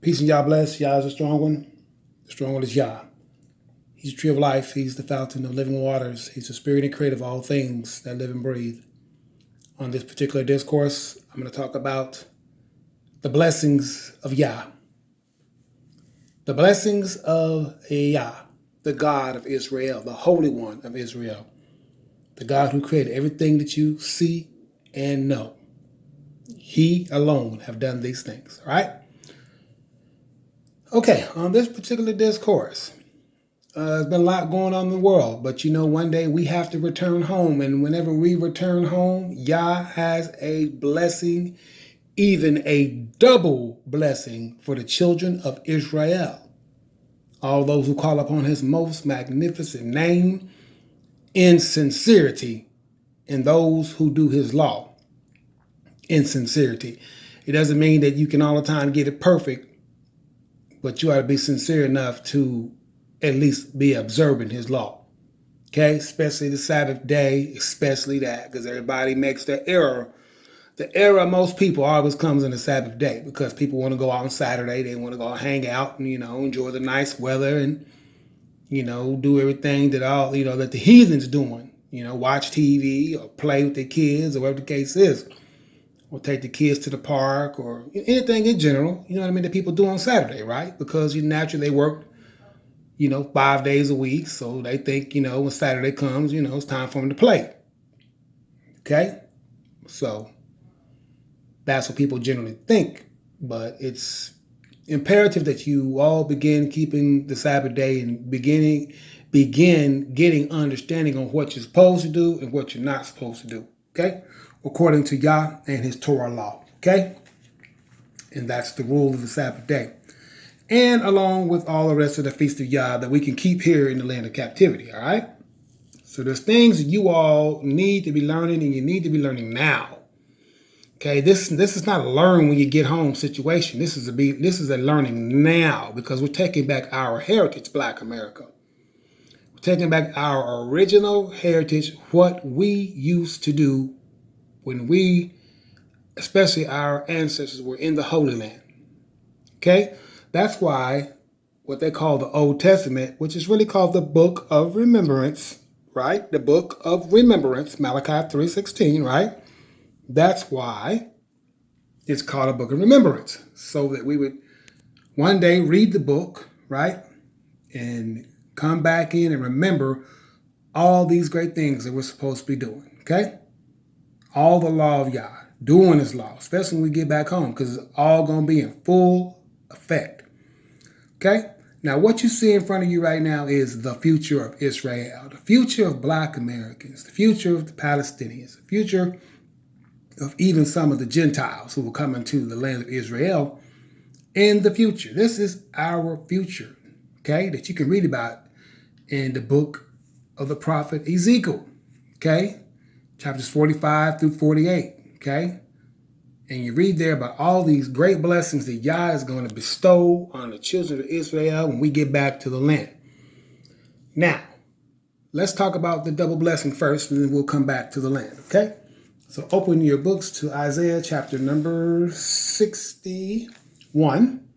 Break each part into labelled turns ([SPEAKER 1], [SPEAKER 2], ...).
[SPEAKER 1] Peace and Yah bless. Yah is a strong one. The strong one is Yah. He's the tree of life. He's the fountain of living waters. He's the spirit and creator of all things that live and breathe. On this particular discourse, I'm going to talk about the blessings of Yah. The blessings of Yah, the God of Israel, the Holy One of Israel, the God who created everything that you see and know. He alone have done these things, all right? Okay, on this particular discourse, there's been a lot going on in the world, but one day we have to return home, and whenever we return home, Yah has a blessing, even a double blessing for the children of Israel. All those who call upon his most magnificent name in sincerity, and those who do his law in sincerity. It doesn't mean that you can all the time get it perfect, but you ought to be sincere enough to at least be observing his law. Okay? Especially the Sabbath day, especially that, because everybody makes the error. The error of most people always comes on the Sabbath day because people want to go out on Saturday. They want to go hang out and, enjoy the nice weather and, do everything that that the heathen's doing. Watch TV or play with their kids or whatever the case is. Or take the kids to the park or anything in general, that people do on Saturday, right? Because naturally they work, 5 days a week. So they think, when Saturday comes, it's time for them to play. Okay? So that's what people generally think. But it's imperative that you all begin keeping the Sabbath day and begin getting understanding on what you're supposed to do and what you're not supposed to do. Okay? According to Yah and his Torah law. Okay? And that's the rule of the Sabbath day. And along with all the rest of the feast of Yah that we can keep here in the land of captivity. All right? So there's things that you all need to be learning, and you need to be learning now. Okay? This is not a learn when you get home situation. This is a learning now, because we're taking back our heritage, Black America. We're taking back our original heritage, what we used to do when we, especially our ancestors, were in the Holy Land. Okay? That's why what they call the Old Testament, which is really called the Book of Remembrance, right? The Book of Remembrance, Malachi 3:16, right? That's why it's called a Book of Remembrance, so that we would one day read the book, right? And come back in and remember all these great things that we're supposed to be doing, okay? All the law of Yah, doing his law, especially when we get back home, because it's all going to be in full effect. Okay? Now, what you see in front of you right now is the future of Israel, the future of Black Americans, the future of the Palestinians, the future of even some of the Gentiles who will come into the land of Israel in the future. This is our future, okay, that you can read about in the book of the prophet Ezekiel, okay? Chapters 45 through 48, okay? And you read there about all these great blessings that Yah is going to bestow on the children of Israel when we get back to the land. Now, let's talk about the double blessing first, and then we'll come back to the land, okay? So open your books to Isaiah chapter number 61,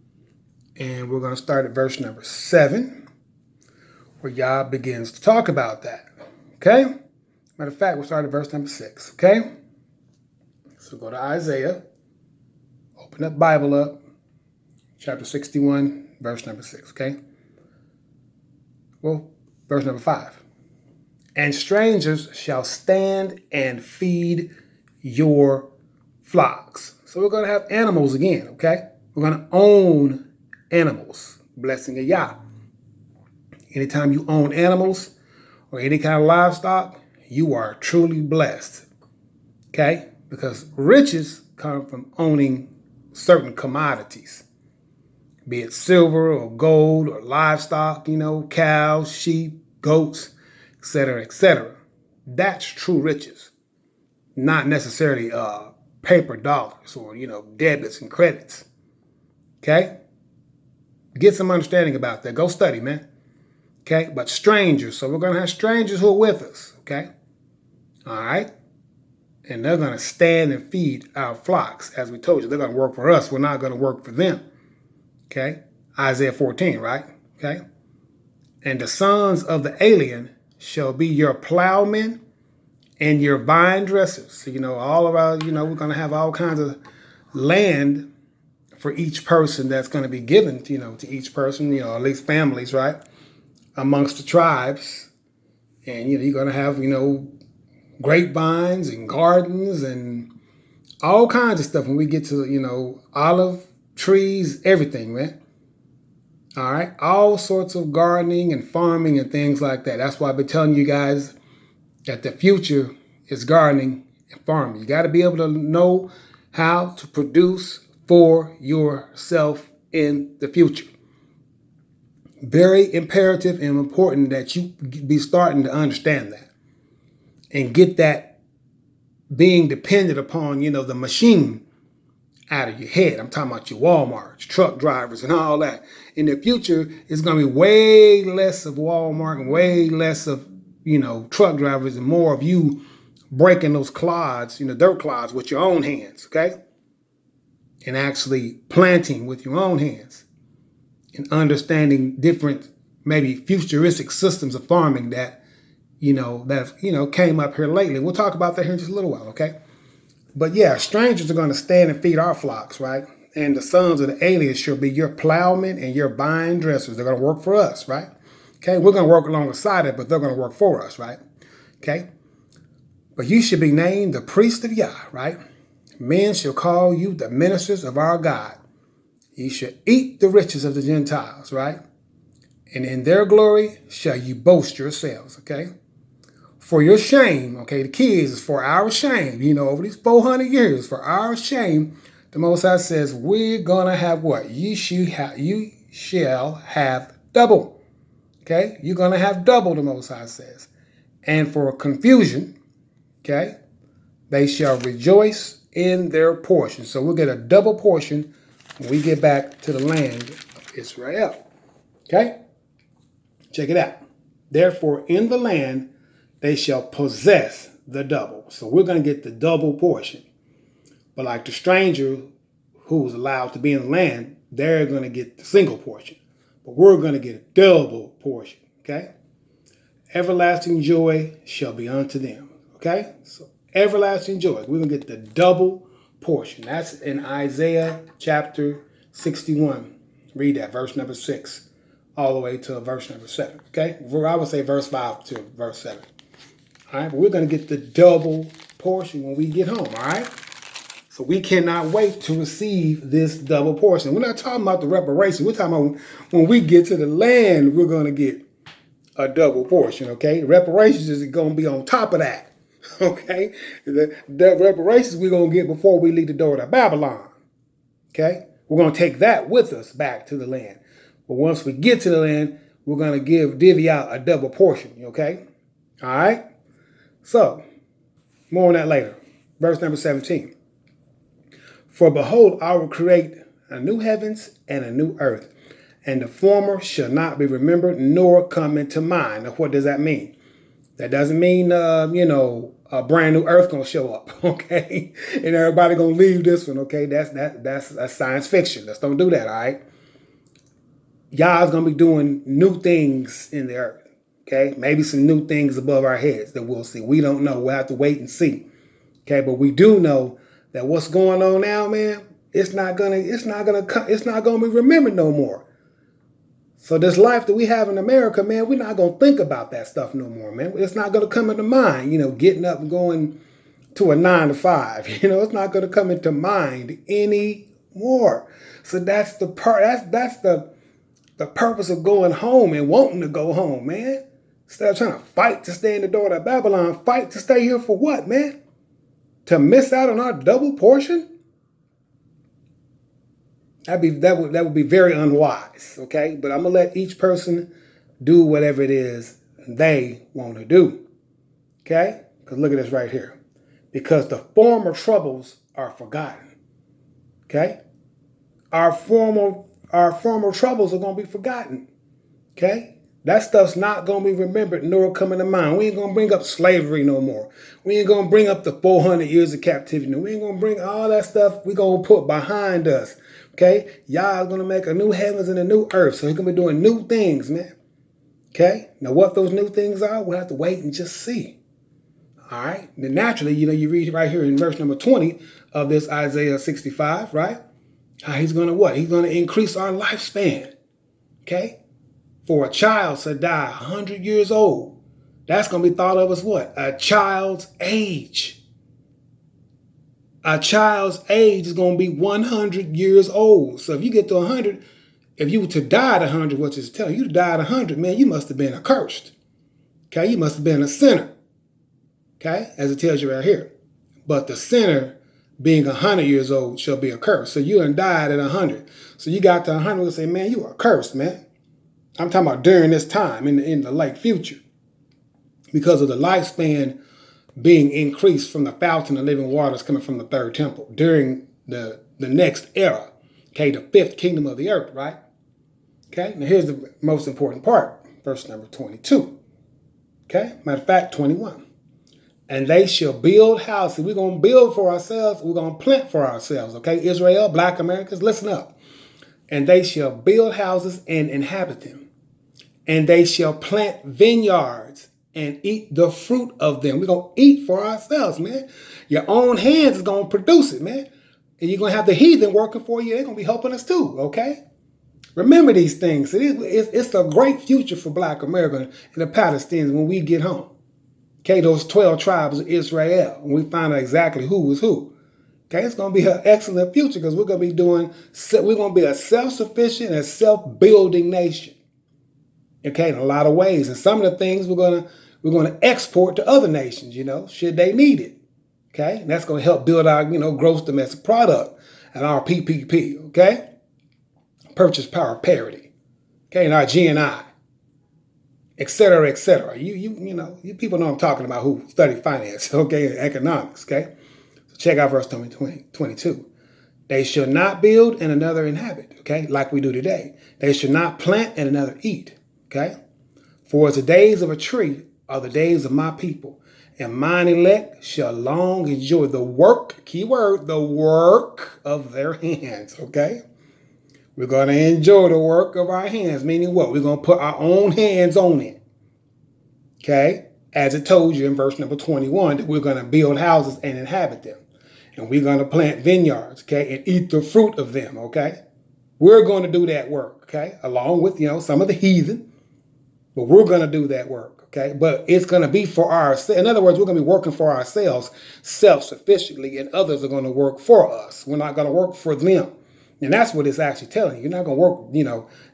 [SPEAKER 1] and we're going to start at verse number 7, where Yah begins to talk about that, okay? Matter of fact, we'll start at verse number 6, okay? So go to Isaiah, open up Bible up, chapter 61, verse number 6, okay? Well, verse number 5. And strangers shall stand and feed your flocks. So we're going to have animals again, okay? We're going to own animals. Blessing of Yah. Anytime you own animals or any kind of livestock, you are truly blessed, okay? Because riches come from owning certain commodities, be it silver or gold or livestock, cows, sheep, goats, etc., etc. That's true riches, not necessarily paper dollars or, debits and credits, okay? Get some understanding about that. Go study, man, okay? But strangers, so we're going to have strangers who are with us, okay? All right? And they're going to stand and feed our flocks. As we told you, they're going to work for us. We're not going to work for them. Okay, Isaiah 14, right? Okay, and the sons of the alien shall be your plowmen and your vine dressers. So, all around, we're going to have all kinds of land for each person that's going to be given, to each person, at least families, right? Amongst the tribes. And, you're going to have, grapevines and gardens and all kinds of stuff when we get to, olive trees, everything, man. All right. All sorts of gardening and farming and things like that. That's why I've been telling you guys that the future is gardening and farming. You got to be able to know how to produce for yourself in the future. Very imperative and important that you be starting to understand that and get that being dependent upon, the machine out of your head. I'm talking about your Walmarts, truck drivers, and all that. In the future, it's going to be way less of Walmart and way less of, truck drivers and more of you breaking those clods, dirt clods with your own hands, okay? And actually planting with your own hands and understanding different, maybe futuristic systems of farming that, came up here lately. We'll talk about that here in just a little while, okay? But yeah, strangers are going to stand and feed our flocks, right? And the sons of the aliens shall be your plowmen and your vine dressers. They're going to work for us, right? Okay, we're going to work alongside it, but they're going to work for us, right? Okay? But you should be named the priest of Yah, right? Men shall call you the ministers of our God. You shall eat the riches of the Gentiles, right? And in their glory shall you boast yourselves, okay? For your shame, okay, the kids is for our shame, over these 400 years, for our shame, the Most High says, we're going to have what? You shall have double, okay? You're going to have double, the Most High says. And for confusion, okay, they shall rejoice in their portion. So we'll get a double portion when we get back to the land of Israel, okay? Check it out. Therefore, in the land, they shall possess the double. So we're going to get the double portion. But like the stranger who's allowed to be in the land, they're going to get the single portion. But we're going to get a double portion. Okay? Everlasting joy shall be unto them. Okay? So everlasting joy. We're going to get the double portion. That's in Isaiah chapter 61. Read that, verse number 6, all the way to verse number 7. Okay? I would say verse 5 to verse 7. All right, but we're going to get the double portion when we get home, all right? So we cannot wait to receive this double portion. We're not talking about the reparation. We're talking about when we get to the land, we're going to get a double portion, okay? Reparations is going to be on top of that, okay? The reparations we're going to get before we leave the door to Babylon, okay? We're going to take that with us back to the land. But once we get to the land, we're going to divvy out a double portion, okay? All right? So, more on that later. Verse number 17. For behold, I will create a new heavens and a new earth, and the former shall not be remembered nor come into mind. Now, what does that mean? That doesn't mean, a brand new earth going to show up, okay? And everybody going to leave this one, okay? That's science fiction. Let's don't do that, all right? Yah's going to be doing new things in the earth. Okay, maybe some new things above our heads that we'll see. We don't know. We'll have to wait and see. Okay, but we do know that what's going on now, man, it's not gonna be remembered no more. So this life that we have in America, man, we're not gonna think about that stuff no more, man. It's not gonna come into mind, getting up and going to a 9 to 5. It's not gonna come into mind anymore. So that's the purpose of going home and wanting to go home, man. Instead of trying to fight to stay in the door of Babylon, fight to stay here for what, man? To miss out on our double portion? That would be very unwise, okay? But I'm gonna let each person do whatever it is they want to do, okay? Because look at this right here. Because the former troubles are forgotten, okay? Our former troubles are gonna be forgotten, okay? That stuff's not going to be remembered nor coming to mind. We ain't going to bring up slavery no more. We ain't going to bring up the 400 years of captivity. We ain't going to bring all that stuff we going to put behind us. Okay? Y'all going to make a new heavens and a new earth. So he's going to be doing new things, man. Okay? Now what those new things are, we'll have to wait and just see. All right? Then naturally, you read right here in verse number 20 of this Isaiah 65, right? How he's going to what? He's going to increase our lifespan. Okay? For a child to die 100 years old, that's going to be thought of as what? A child's age. A child's age is going to be 100 years old. So if you get to 100, if you were to die at 100, what it's telling you to die at 100, man, you must have been accursed. Okay, you must have been a sinner. Okay, as it tells you right here. But the sinner being 100 years old shall be accursed. So you done died at 100. So you got to 100 and say, man, you are cursed, man. I'm talking about during this time in the late future, because of the lifespan being increased from the fountain of living waters coming from the third temple during the next era, okay, the fifth kingdom of the earth, right? Okay, now here's the most important part, verse number 22. Okay, matter of fact, 21. And they shall build houses. We're going to build for ourselves. We're going to plant for ourselves, okay? Israel, Black Americans, listen up. And they shall build houses and inhabit them. And they shall plant vineyards and eat the fruit of them. We're going to eat for ourselves, man. Your own hands is going to produce it, man. And you're going to have the heathen working for you. They're going to be helping us too, okay? Remember these things. It's a great future for Black America and the Palestinians when we get home. Okay, those 12 tribes of Israel, when we find out exactly who is who. Okay, it's going to be an excellent future because we're going to be a self-sufficient and self-building nation. Okay, in a lot of ways. And some of the things we're going to export to other nations, should they need it. Okay, and that's going to help build our, gross domestic product and our PPP, okay? Purchase power parity. Okay, and our GNI. Et cetera, et cetera. You people know I'm talking about who study finance, okay, and economics, okay? So check out verse 22. They shall not build and another inhabit, okay, like we do today. They shall not plant and another eat, okay? For as the days of a tree are the days of my people, and mine elect shall long enjoy the work, keyword, the work of their hands, okay? We're going to enjoy the work of our hands, meaning what? We're going to put our own hands on it. Okay? As it told you in verse number 21, that we're going to build houses and inhabit them. And we're going to plant vineyards, okay? And eat the fruit of them, okay? We're going to do that work, okay? Along with, some of the heathen. But we're going to do that work, okay? But it's going to be for ourselves. In other words, we're going to be working for ourselves self-sufficiently, and others are going to work for us. We're not going to work for them. And that's what it's actually telling you. You're not going to work,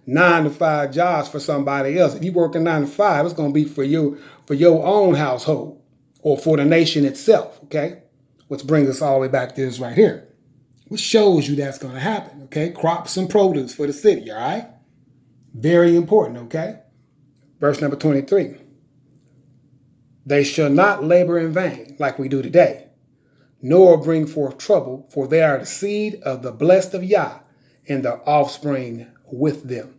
[SPEAKER 1] 9-to-5 jobs for somebody else. If you're working 9-to-5, it's going to be for your own household or for the nation itself, okay? Which brings us all the way back to this right here, which shows you that's going to happen, okay? Crops and produce for the city, all right? Very important, okay? Verse number 23. They shall not labor in vain like we do today, nor bring forth trouble, for they are the seed of the blessed of Yah, and the offspring with them.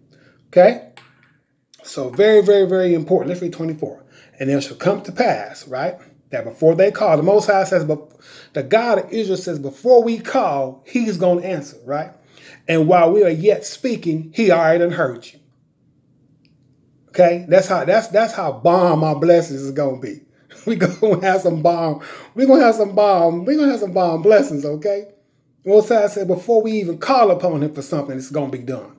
[SPEAKER 1] Okay? So very, very, very important. Let's read 24. And it shall come to pass, right, that before they call, the Most High says, but the God of Israel says, before we call, he's going to answer, right? And while we are yet speaking, he already done heard you. Okay? That's how bomb our blessings is going to be. We're gonna have some bomb blessings, okay? Most High said before we even call upon him for something, it's gonna be done.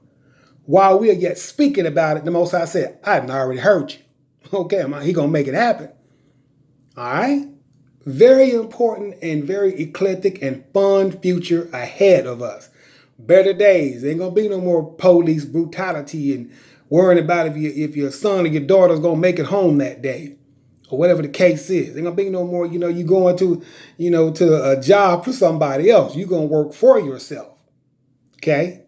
[SPEAKER 1] While we are yet speaking about it, the Most High said, I done already heard you. Okay, he gonna make it happen. All right? Very important and very eclectic and fun future ahead of us. Better days. Ain't gonna be no more police brutality and worrying about if your son or your daughter's gonna make it home that day. Or whatever the case is. Ain't gonna be no more, you going to, to a job for somebody else. You're gonna work for yourself. Okay?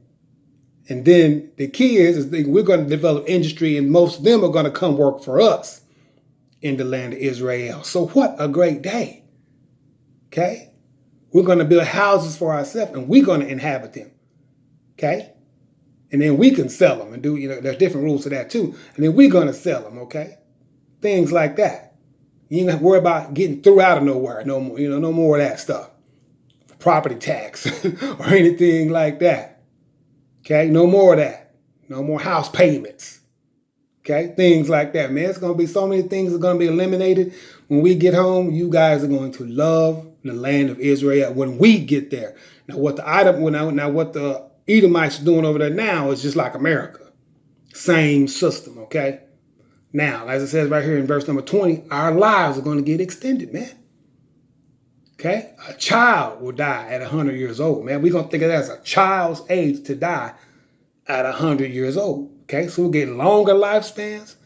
[SPEAKER 1] And then the key is we're gonna develop industry, and most of them are gonna come work for us in the land of Israel. So what a great day. Okay? We're gonna build houses for ourselves, and we're gonna inhabit them. Okay? And then we can sell them and do, there's different rules to that too. And then we're going to sell them, okay? Things like that. You ain't have to worry about getting through out of nowhere. No more, no more of that stuff. Property tax or anything like that. Okay? No more of that. No more house payments. Okay? Things like that, man. It's going to be so many things that are going to be eliminated. When we get home, you guys are going to love the land of Israel when we get there. Now, what the Edomites are doing over there now is just like America. Same system, okay? Now, as it says right here in verse number 20, our lives are going to get extended, man. Okay? A child will die at 100 years old, man. We're going to think of that as a child's age to die at 100 years old. Okay? So we'll get longer lifespans.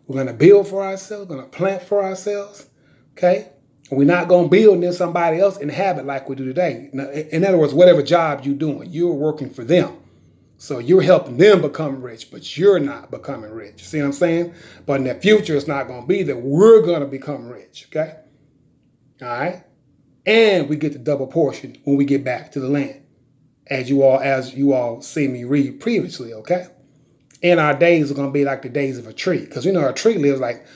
[SPEAKER 1] We're going to build for ourselves. We're going to plant for ourselves. Okay? And we're not going to build and then somebody else inhabit like we do today. Now, in other words, whatever job you're doing, you're working for them. So you're helping them become rich, but you're not becoming rich. See what I'm saying? But in the future, it's not going to be that we're going to become rich. Okay? All right? And we get the double portion when we get back to the land, as you all see me read previously, okay? And our days are going to be like the days of a tree, because a tree lives like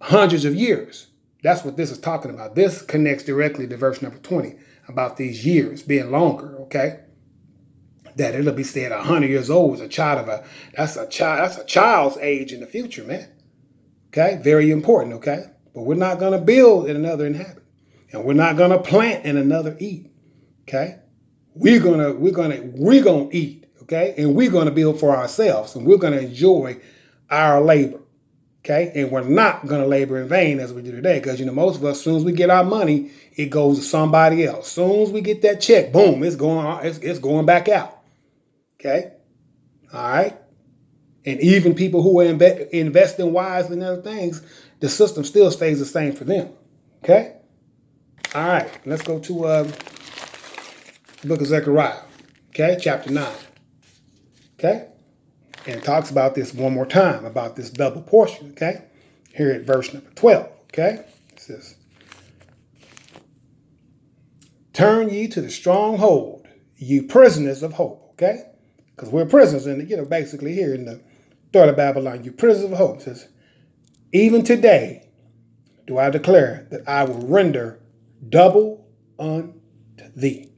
[SPEAKER 1] hundreds of years. That's what this is talking about. This connects directly to verse number 20 about these years being longer, okay? That it'll be said 100 years old is a child that's a child's age in the future, man. Okay, very important, okay? But we're not going to build and another inhabit. And we're not gonna plant and another eat. Okay? We're gonna eat, okay? And we're gonna build for ourselves, and we're gonna enjoy our labor. Okay? And we're not gonna labor in vain as we do today, because most of us, as soon as we get our money, it goes to somebody else. As soon as we get that check, boom, it's going back out. Okay? All right. And even people who are investing wisely in other things, the system still stays the same for them. Okay? All right, let's go to the book of Zechariah, okay, chapter 9, okay? And it talks about this one more time, about this double portion, okay? Here at verse number 12, okay? It says, turn ye to the stronghold, ye prisoners of hope, okay? Because we're prisoners in, basically here in the third of Babylon, you prisoners of hope. It says, even today do I declare that I will render double unto thee.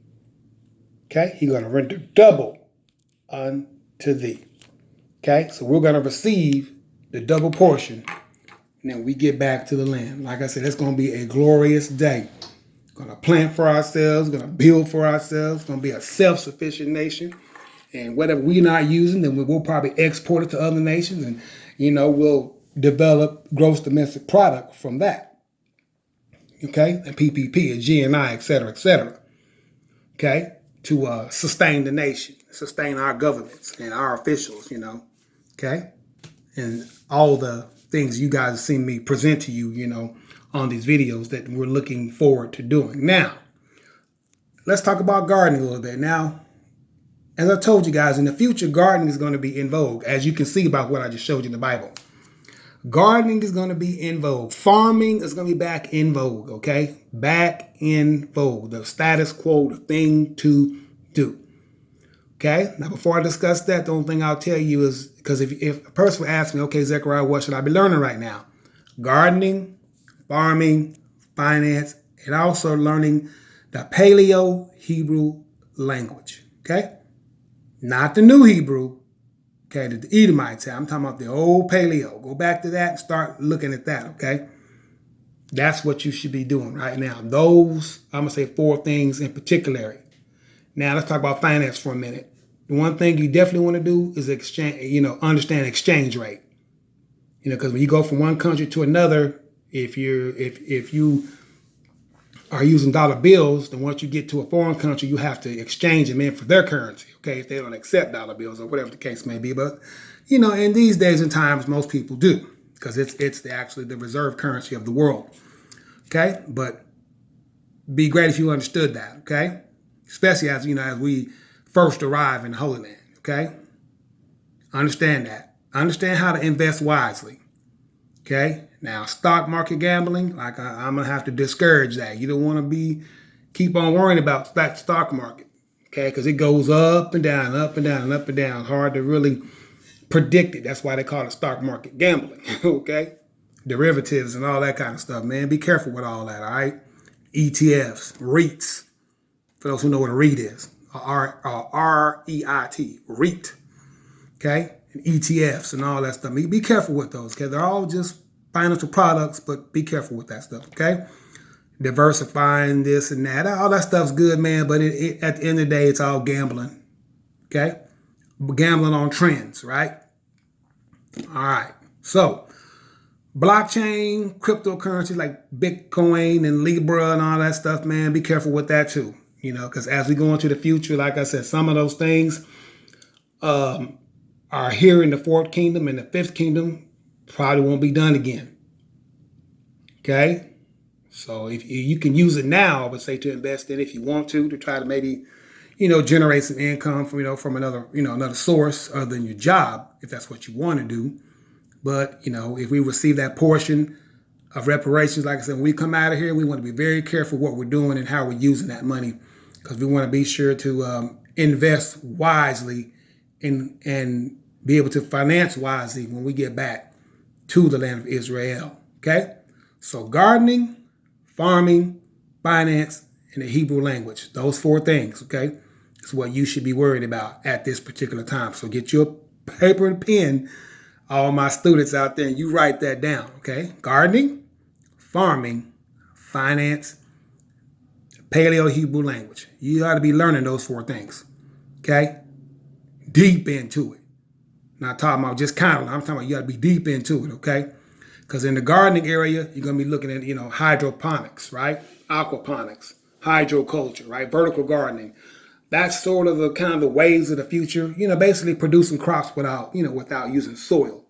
[SPEAKER 1] Okay? He's going to render double unto thee. Okay? So we're going to receive the double portion, and then we get back to the land. Like I said, it's going to be a glorious day. We're going to plant for ourselves, going to build for ourselves. It's going to be a self-sufficient nation. And whatever we're not using, then we'll probably export it to other nations, and, we'll develop gross domestic product from that. Okay, and PPP and GNI, et cetera, okay, to sustain the nation, sustain our governments and our officials, okay, and all the things you guys have seen me present to you, on these videos that we're looking forward to doing. Now, let's talk about gardening a little bit. Now, as I told you guys, in the future, gardening is going to be in vogue, as you can see about what I just showed you in the Bible. Gardening is going to be in vogue. Farming is going to be back in vogue, okay? Back in vogue. The status quo, the thing to do. Okay? Now, before I discuss that, the only thing I'll tell you is, because if a person would ask me, okay, Zechariah, what should I be learning right now? Gardening, farming, finance, and also learning the Paleo-Hebrew language, okay? Not the New Hebrew, okay, the Edomites. I'm talking about the old Paleo. Go back to that and start looking at that, okay? That's what you should be doing right now. Those, I'm going to say 4 things in particular. Now, let's talk about finance for a minute. The one thing you definitely want to do is understand exchange rate. Because when you go from one country to another, if you are using dollar bills, then once you get to a foreign country, you have to exchange them in for their currency, okay, if they don't accept dollar bills or whatever the case may be. But, in these days and times, most people do, because it's actually the reserve currency of the world, okay? But be great if you understood that, okay? Especially as we first arrive in the Holy Land, okay? Understand that. Understand how to invest wisely, okay? Now, stock market gambling, I'm going to have to discourage that. You don't want to keep on worrying about that stock market, Okay, because it goes up and down, up and down, and up and down. Hard to really predict it. That's why they call it stock market gambling. Okay, derivatives and all that kind of stuff. Man, be careful with all that. All right, ETFs, REITs. For those who know what a REIT is, REIT, REIT. Okay, and ETFs and all that stuff. Be careful with those. Okay, they're all just financial products, but be careful with that stuff. Okay. Diversifying this and that. All that stuff's good, man, but at the end of the day, it's all gambling. Okay? Gambling on trends, right? All right. So, blockchain, cryptocurrency like Bitcoin and Libra and all that stuff, man, be careful with that too. Because as we go into the future, like I said, some of those things are here in the fourth kingdom, and the fifth kingdom probably won't be done again. Okay? So if you can use it now, I would say to invest in it if you want to try to maybe, generate some income from another source other than your job, if that's what you want to do. But, if we receive that portion of reparations, like I said, when we come out of here, we want to be very careful what we're doing and how we're using that money, because we want to be sure to invest wisely and be able to finance wisely when we get back to the land of Israel. Okay? So gardening, farming, finance, and the Hebrew language. Those four things, okay, is what you should be worried about at this particular time. So get your paper and pen, all my students out there, and you write that down, okay? Gardening, farming, finance, Paleo-Hebrew language. You ought to be learning those four things, okay? Deep into it. Not talking about just kind of, I'm talking about you got to be deep into it, okay? Because in the gardening area, you're going to be looking at, hydroponics, right? Aquaponics, hydroculture, right? Vertical gardening. That's sort of the kind of the ways of the future, basically producing crops without using soil.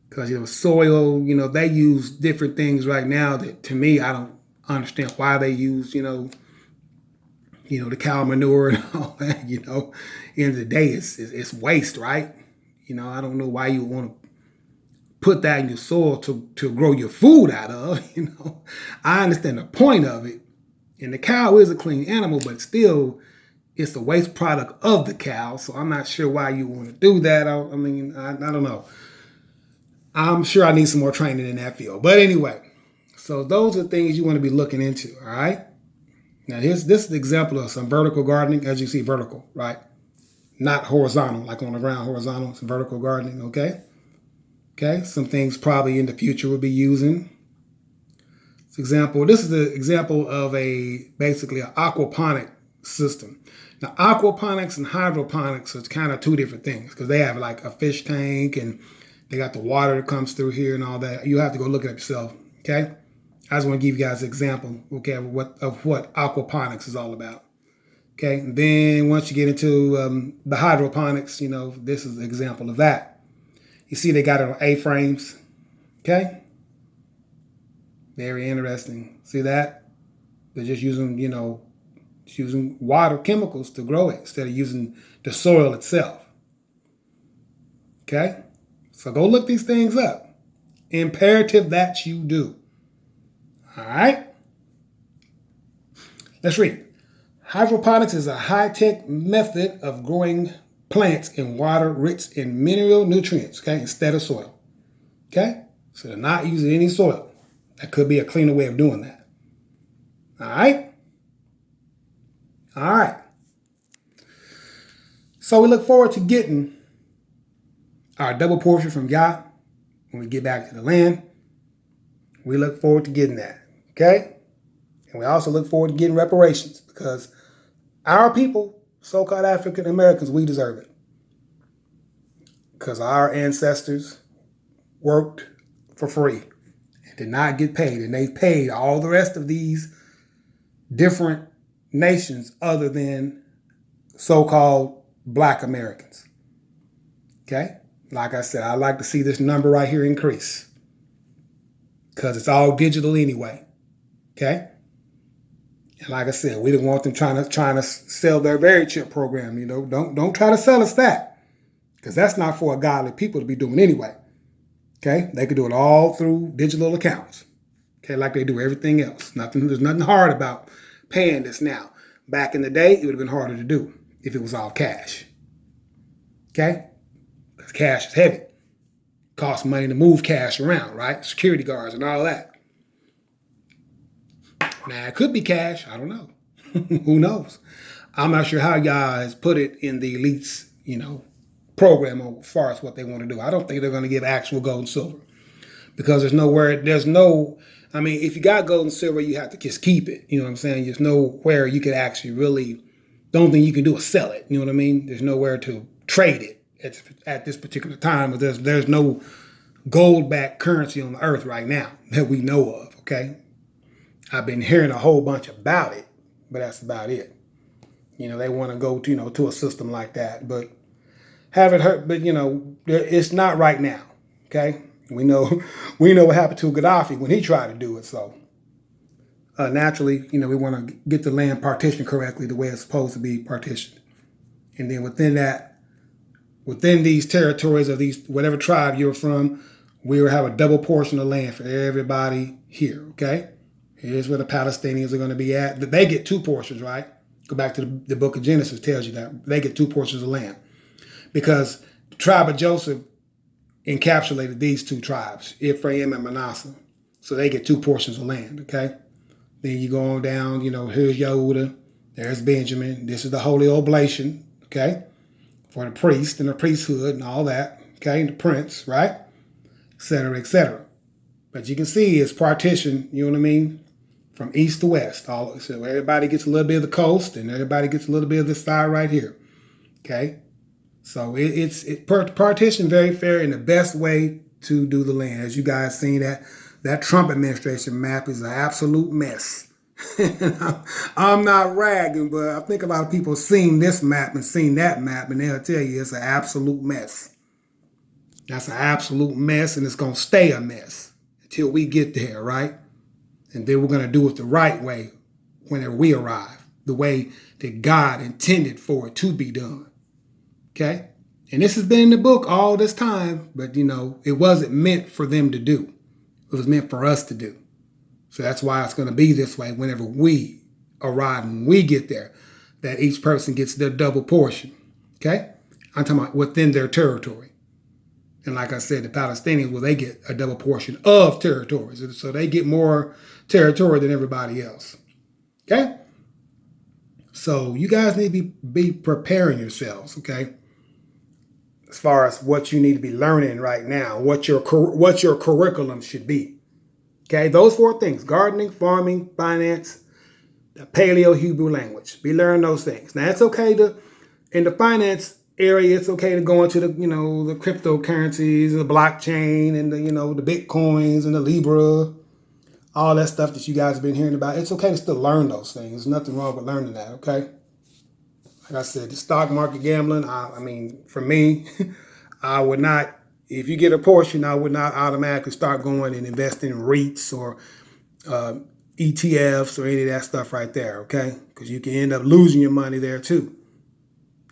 [SPEAKER 1] Because, soil, they use different things right now that to me, I don't understand why they use, the cow manure and all that, End of the day, it's waste, right? I don't know why you want to put that in your soil to grow your food out of, I understand the point of it. And the cow is a clean animal, but still, it's the waste product of the cow. So I'm not sure why you want to do that. I don't know. I'm sure I need some more training in that field. But anyway, so those are things you want to be looking into, all right? Now, this is an example of some vertical gardening. As you see, vertical, right? Not horizontal, like on the ground, horizontal. It's vertical gardening, okay? Okay, some things probably in the future we'll be using. This is the example of basically an aquaponic system. Now, aquaponics and hydroponics are kind of two different things, because they have like a fish tank and they got the water that comes through here and all that. You have to go look it up yourself, okay? I just want to give you guys an example, okay, of what aquaponics is all about. Okay, and then once you get into the hydroponics, this is an example of that. You see they got it on A-frames, okay? Very interesting. See that? They're just using, using water chemicals to grow it instead of using the soil itself. Okay? So go look these things up. Imperative that you do. All right? Let's read. Hydroponics is a high-tech method of growing plants in water rich in mineral nutrients, okay, instead of soil. Okay? So they're not using any soil. That could be a cleaner way of doing that. All right? All right. So we look forward to getting our double portion from Yah when we get back to the land. We look forward to getting that. Okay? And we also look forward to getting reparations, because our people, so-called African Americans, we deserve it. Because our ancestors worked for free and did not get paid. And they paid all the rest of these different nations other than so-called Black Americans. Okay? Like I said, I'd like to see this number right here increase, because it's all digital anyway. Okay? And like I said, we didn't want them trying to sell their very chip program. Don't try to sell us that, because that's not for a godly people to be doing anyway. Okay? They could do it all through digital accounts. Okay? Like they do everything else. There's nothing hard about paying this now. Back in the day, it would have been harder to do if it was all cash. Okay? Because cash is heavy. Costs money to move cash around, right? Security guards and all that. Now, it could be cash. I don't know. Who knows? I'm not sure how y'all has put it in the elites, program as far as what they want to do. I don't think they're going to give actual gold and silver because if you got gold and silver, you have to just keep it. You know what I'm saying? There's nowhere you could actually really, the only thing you can do is sell it. You know what I mean? There's nowhere to trade it at this particular time. But there's no gold-backed currency on the earth right now that we know of, okay? I've been hearing a whole bunch about it, but that's about it. They want to go to a system like that, but haven't heard, but it's not right now. Okay, we know what happened to Gaddafi when he tried to do it. So naturally, we want to get the land partitioned correctly, the way it's supposed to be partitioned, and then within these territories of these whatever tribe you're from, we will have a double portion of land for everybody here. Okay, here's where the Palestinians are going to be at. They get 2 portions, right? Go back to the Book of Genesis tells you that they get 2 portions of land. Because the tribe of Joseph encapsulated these 2 tribes, Ephraim and Manasseh. So they get 2 portions of land, okay? Then you go on down, here's Yehuda, there's Benjamin. This is the holy oblation, okay? For the priest and the priesthood and all that, okay? And the prince, right? Et cetera, et cetera. But you can see it's partitioned, you know what I mean? From east to west. So everybody gets a little bit of the coast and everybody gets a little bit of this side right here, okay? So it's partition very fair and the best way to do the land. As you guys seen that Trump administration map is an absolute mess. I'm not ragging, but I think a lot of people have seen this map and seen that map, and they'll tell you it's an absolute mess. That's an absolute mess, and it's going to stay a mess until we get there, right? And then we're going to do it the right way whenever we arrive, the way that God intended for it to be done. Okay? And this has been in the book all this time, but it wasn't meant for them to do. It was meant for us to do. So that's why it's going to be this way whenever we arrive, when we get there, that each person gets their double portion. Okay? I'm talking about within their territory. And like I said, the Palestinians, they get a double portion of territories. So they get more territory than everybody else. Okay? So you guys need to be preparing yourselves, okay? As far as what you need to be learning right now, what your curriculum should be. Okay, those 4 things: gardening, farming, finance, the Paleo-Hebrew language. Be learning those things. Now, it's okay in the finance area, it's okay to go into the cryptocurrencies, the blockchain, and the Bitcoins and the Libra, all that stuff that you guys have been hearing about. It's okay to still learn those things. There's nothing wrong with learning that, okay? Like I said, the stock market gambling, for me, I would not, if you get a portion, I would not automatically start going and investing in REITs or ETFs or any of that stuff right there, okay? Because you can end up losing your money there too.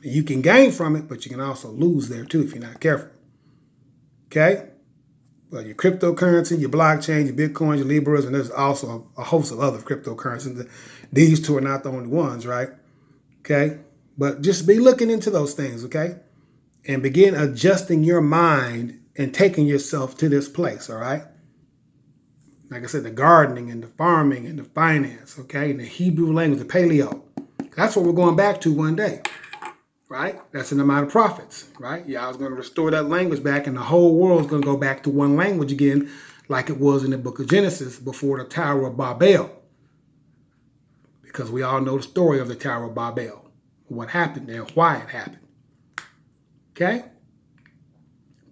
[SPEAKER 1] You can gain from it, but you can also lose there too if you're not careful, okay? Well, your cryptocurrency, your blockchain, your Bitcoins, your Libras, and there's also a host of other cryptocurrencies. These 2 are not the only ones, right? Okay? But just be looking into those things, okay? And begin adjusting your mind and taking yourself to this place, all right? Like I said, the gardening and the farming and the finance, okay? And the Hebrew language, the Paleo. That's what we're going back to one day, right? That's in the Minor Prophets, right? Y'all's going to restore that language back, and the whole world's going to go back to one language again, like it was in the book of Genesis before the Tower of Babel. Because we all know the story of the Tower of Babel. What happened there, why it happened. Okay?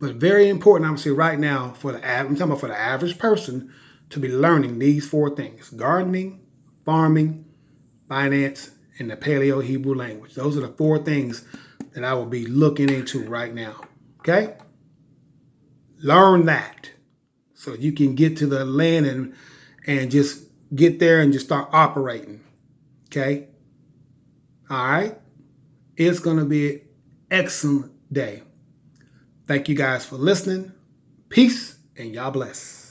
[SPEAKER 1] But very important, I'm saying right now, I'm talking about for the average person to be learning these 4 things: gardening, farming, finance, and the Paleo-Hebrew language. Those are the 4 things that I will be looking into right now. Okay? Learn that so you can get to the land and just get there and just start operating. Okay? All right? It's going to be an excellent day. Thank you guys for listening. Peace, and y'all bless.